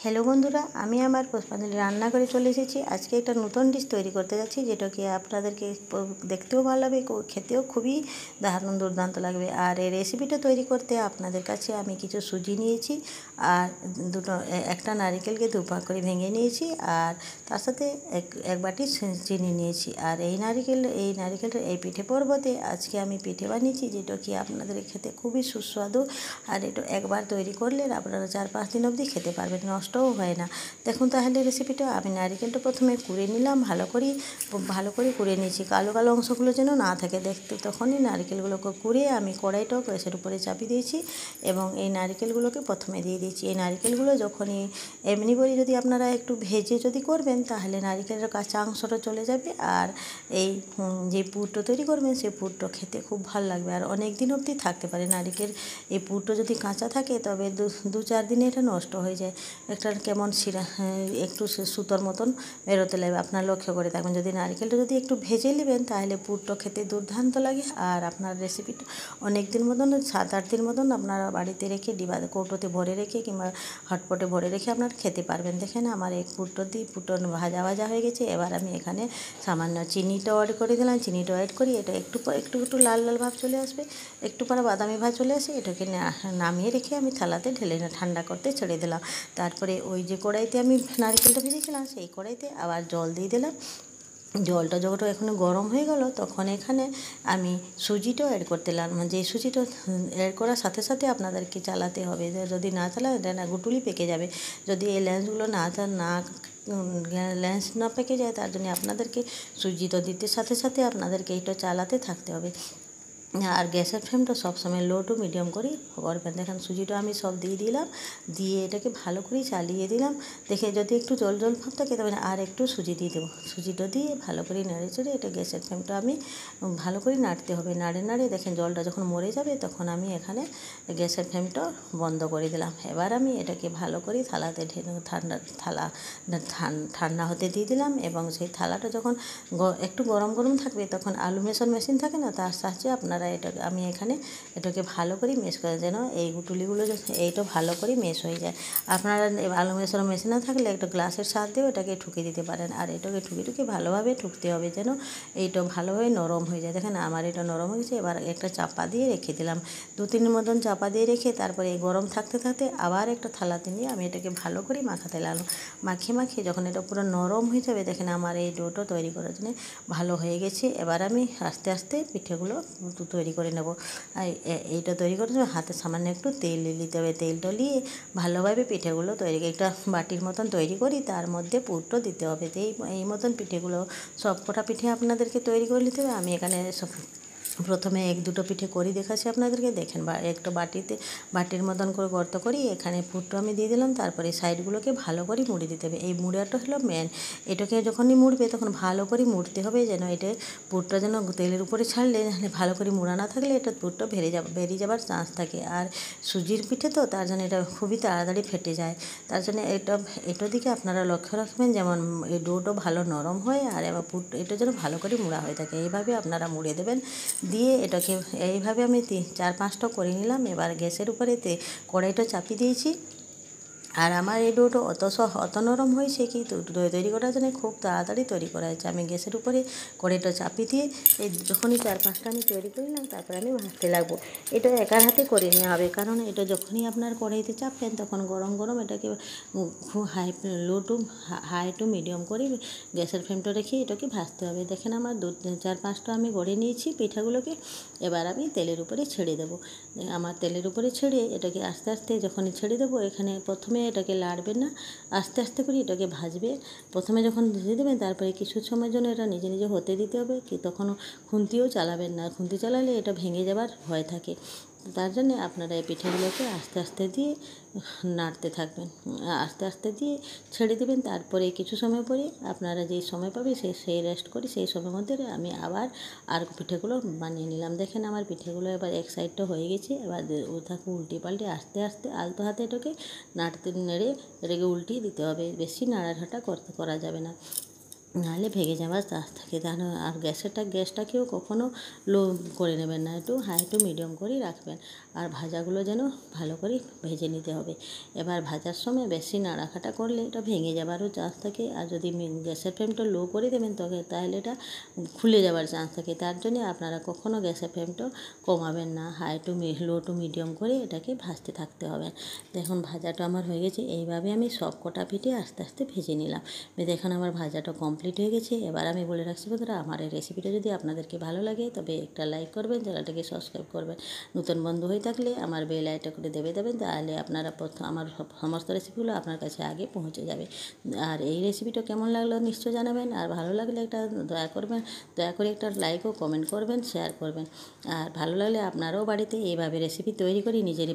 Hello বন্ধুরা, আমি আমার পুষ্পাঞ্জলি রান্নাঘরে চলে এসেছি। আজকে একটা নতুন ডিশ তৈরি করতে যাচ্ছি, যেটাকে আপনাদেরকে দেখতেও ভালো লাগবে, খেতেও খুবই দারুণ দুর্দান্ত লাগবে। আর এই রেসিপিটা তৈরি করতে আপনাদের কাছে আমি কিছু সুজি নিয়েছি, আর একটা নারকেলকে দুভাগ করে ভেঙে নিয়েছি, আর তার সাথে এক বাটি চিনি নিয়েছি। আর এই নারকেলটা এই পিঠে পর্বতে আজকে আমি পিঠে বানিয়েছি, যেটা কি আপনাদের খেতে খুবই সুস্বাদু। আর এটা একবার তৈরি করলে আপনারা 4-5 দিন অবধি খেতে পারবেন, নষ্টও হয় না। দেখুন তাহলে রেসিপিটা। আমি নারকেলটা প্রথমে কুড়ে নিলাম, ভালো করে কুড়ে নিয়েছি, কালো কালো অংশগুলো যেন না থাকে দেখতে। তখনই নারকেলগুলোকে কুড়িয়ে আমি কড়াইটাও গ্যাসের উপরে চাপিয়ে দিয়েছি এবং এই নারকেলগুলোকে প্রথমে দিয়ে দিয়েছি। এই নারকেলগুলো যখনই এমনি করে যদি আপনারা একটু ভেজে যদি করবেন, তাহলে নারকেলের কাঁচা অংশটা চলে যাবে, আর এই যে পুরটা তৈরি করবেন সেই পুরটা খেতে খুব ভালো লাগবে, আর অনেক দিন অবধি থাকতে পারে। নারকেল এই পুরটা যদি কাঁচা থাকে তবে 2-4 দিনে এটা নষ্ট হয়ে যায়, একটা কেমন একটু সুতোর মতন বেরোতে লাগবে। আপনার লক্ষ্য করে থাকবেন, যদি নারকেলটা যদি একটু ভেজে নেবেন তাহলে পুরটা খেতে দুর্দান্ত লাগে। আর আপনার রেসিপিটা অনেক দিন মতন 7-8 দিন মতন আপনারা বাড়িতে রেখে কৌটোতে ভরে রেখে কিংবা হটপটে ভরে রেখে আপনারা খেতে পারবেন। দেখেন আমার এই পুরটা ভাজা হয়ে গেছে। এবার আমি এখানে সামান্য চিনিটাও অ্যাড করে দিলাম। চিনিটাও অ্যাড করি, এটা একটু লাল লাল ভাব চলে আসবে, একটু পরে বাদামি ভাব চলে আসে। এটাকে নামিয়ে রেখে আমি থালাতে ঢেলে ঠান্ডা করতে ছেড়ে দিলাম। তারপরে ওই যে কড়াইতে আমি নারকেলটা ভেজেছিলাম সেই কড়াইতে আবার জল দিয়ে দিলাম। জলটা যখন এখন গরম হয়ে গেল, তখন এখানে আমি সুজিটাও অ্যাড করতে লাগলাম। যে সুজিটা অ্যাড করার সাথে সাথে আপনাদেরকে চালাতে হবে, যদি না চালান এটা না গুটুলি পেকে যাবে। যদি এই ল্যান্সগুলো ল্যান্স না পেকে যায়, তার জন্য আপনাদেরকে সুজিটা দিতে সাথে সাথে আপনাদেরকে এটা চালাতে থাকতে হবে। আর গ্যাসের ফ্লেমটা সবসময় লো টু মিডিয়াম করেই করবেন। দেখেন সুজিটা আমি সব দিয়ে দিলাম, দিয়ে এটাকে ভালো করেই চালিয়ে দিলাম। দেখে যদি একটু জল ভাব থাকে তবে আর একটু সুজি দিয়ে দেবো। সুজিটা দিয়ে ভালো করে নেড়ে চেড়ে এটা গ্যাসের ফ্লেমটা আমি ভালো করে নাড়তে হবে। নাড়ে দেখেন জলটা যখন মরে যাবে, তখন আমি এখানে গ্যাসের ফ্লেমটা বন্ধ করে দিলাম। এবার আমি এটাকে ভালো করে থালাতে ঠান্ডা হতে দিয়ে দিলাম, এবং সেই থালাটা যখন একটু গরম থাকবে, তখন আলু মেশার মেশিন থাকে না, তার সাহায্যে আপনারা আমি এখানে এটাকে ভালো করে মেশ করে, যেন এই গুটুলিগুলো এইটা ভালো করে মেশ হয়ে যায়। আপনারা আলু মেশানোর মেশিন না থাকলে একটা গ্লাসের সাহায্যেও এটাকে ঠুকে দিতে পারেন। আর এটাকে ঠুকে ভালোভাবে ঠুকতে হবে, যেন এইটা ভালোভাবে নরম হয়ে যায়। দেখেন আমার এটা নরম হয়েছে। এবার একটা চাপা দিয়ে রেখে দিলাম, 2-3 মতন চাপা দিয়ে রেখে তারপরে এই গরম থাকতে আবার একটা থালাতে নিয়ে আমি এটাকে ভালো করে মাখাতে লাগলাম। মাখিয়ে যখন এটা পুরো নরম হয়ে যাবে, দেখেন আমার এই ডোটা তৈরি করার জন্য ভালো হয়ে গেছে। এবার আমি আস্তে আস্তে পিঠেগুলো তৈরি করে নেব। এইটা তৈরি করার জন্য হাতে সামান্য একটু তেল নিতে হবে। তেলটা নিয়ে ভালোভাবে পিঠেগুলো একটা বাটির মতন তৈরি করি, তার মধ্যে পুরটা দিতে হবে। এই মতন পিঠেগুলো সবকটা পিঠে আপনাদেরকে তৈরি করে নিতে হবে। আমি এখানে প্রথমে 1-2টো পিঠে করে দেখাচ্ছি আপনাদেরকে। দেখেন একটা বাটির মতন করে গর্ত করি, এখানে পুরটা আমি দিয়ে দিলাম। তারপরে সাইডগুলোকে ভালো করে মুড়ে দিতে হবে। এই মুড়াটা হলো মেন। এটাকে যখনই মুড়বে তখন ভালো করে মুড়তে হবে, যেন এটা পুরটা যেন তেলের উপরে ছাড়লে ভালো করে মুড়া না থাকলে এটা পুরটা বেরিয়ে যাবার চান্স থাকে। আর সুজির পিঠে তো, তার জন্য এটা খুবই তাড়াতাড়ি ফেটে যায়। তার জন্য এটার দিকে আপনারা লক্ষ্য রাখবেন, যেমন এই ডোটা ভালো নরম হয়, আর এবার এটা যেন ভালো করে মুড়া হয়ে থাকে। এইভাবে আপনারা মুড়ে দেবেন। দিয়ে এটাকে এইভাবে আমি 4-5টা করে নিলাম। এবার গ্যাসের উপরে কড়াইটা চাপিয়ে দিয়েছি। আর আমার এই ডোটা অত নরম হয়েছে কি তৈরি করার জন্য খুব তাড়াতাড়ি তৈরি করা হয়েছে। আমি গ্যাসের উপরে কড়াইটা চাপিয়ে দিয়ে যখনই 4-5টা আমি তৈরি করে নিলাম, তারপরে আমি ভাজতে লাগবো। এটা একার হাতে করে নেওয়া হবে, কারণ এটা যখনই আপনার কড়াইতে চাপবেন তখন গরম এটাকে খুব হাই টু মিডিয়াম করে গ্যাসের ফ্লেমটা রেখে এটাকে ভাজতে হবে। দেখেন আমার 4-5টা আমি গড়ে নিয়েছি পিঠাগুলোকে। এবার আমি তেলের উপরে ছেড়ে দেবো। আমার তেলের উপরে ছেড়ে এটাকে আস্তে আস্তে যখনই ছেড়ে দেবো, এখানে প্রথমে এটাকে লাড়বেন না, আস্তে আস্তে করে এটাকে ভাজবে। প্রথমে যখন ভেজে দেবেন, তারপরে কিছু সময়ের জন্য এটা নিজে হতে দিতে হবে, কি তখনও খুন্তিও চালাবেন না। খুন্তি চালালে এটা ভেঙে যাবার ভয় থাকে। তার জন্যে আপনারা এই পিঠেগুলোকে আস্তে আস্তে দিয়ে নাড়তে থাকবেন, আস্তে আস্তে দিয়ে ছেড়ে দেবেন। তারপরে কিছু সময় পরে আপনারা যেই সময় পাবে সেই রেস্ট করি, সেই সময়ের মধ্যে আমি আর পিঠেগুলো বানিয়ে নিলাম। দেখেন আমার পিঠেগুলো এবার এক সাইডটা হয়ে গেছে। এবার ওটাকে উল্টে পাল্টে আস্তে আস্তে আলতো হাতে এটাকে নেড়ে এটাকে উল্টিয়ে দিতে হবে। বেশি নাড়াঘাটা করা যাবে না, নাহলে ভেঙে যাওয়ার চান্স থাকে। তাহলে আর গ্যাসটাকেও কখনও লো করে নেবেন না, একটু হাই টু মিডিয়াম করেই রাখবেন। আর ভাজাগুলো যেন ভালো করে ভেজে নিতে হবে। এবার ভাজার সময় বেশি নাড়াঘাটা করলে এটা ভেঙে যাবারও চান্স থাকে, আর যদি গ্যাসের ফ্লেমটা লো করে দেবেন তাহলে এটা খুলে যাওয়ার চান্স থাকে। তার জন্য আপনারা কখনও গ্যাসের ফ্লেমটা কমাবেন না, লো টু মিডিয়াম করে এটাকে ভাজতে থাকতে হবে। দেখুন ভাজাটা আমার হয়ে গেছে। এইভাবে আমি সব কটা পিঠে আস্তে আস্তে ভেজে নিলাম। দেখুন আমার ভাজাটা কমপ্লিট হয়ে গেছে। এবার আমি বলে রাখছি বন্ধুরা, আমার এই রেসিপিটা যদি আপনাদেরকে ভালো লাগে তবে একটা লাইক করবেন, চ্যানেলটাকে সাবস্ক্রাইব করবেন। নতুন বন্ধু হয়ে থাকলে আমার বেল আইকনটা করে দেবেন, তাহলে আপনারা আমার সমস্ত রেসিপিগুলো আপনার কাছে আগে পৌঁছে যাবে। আর এই রেসিপিটা কেমন লাগলো নিশ্চয় জানাবেন, আর ভালো লাগলে একটা দয়া করে একটা লাইক ও কমেন্ট করবেন, শেয়ার করবেন। আর ভালো লাগলে আপনারাও বাড়িতে এইভাবে রেসিপি তৈরি করে নিজের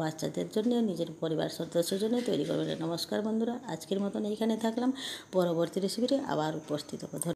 বাচ্চাদের জন্য, নিজের পরিবার সদস্যের জন্য তৈরি করবেন। নমস্কার বন্ধুরা, আজকের মতন এইখানে থাকলাম। পরবর্তী রেসিপিটি আবার উপস্থিত হবো।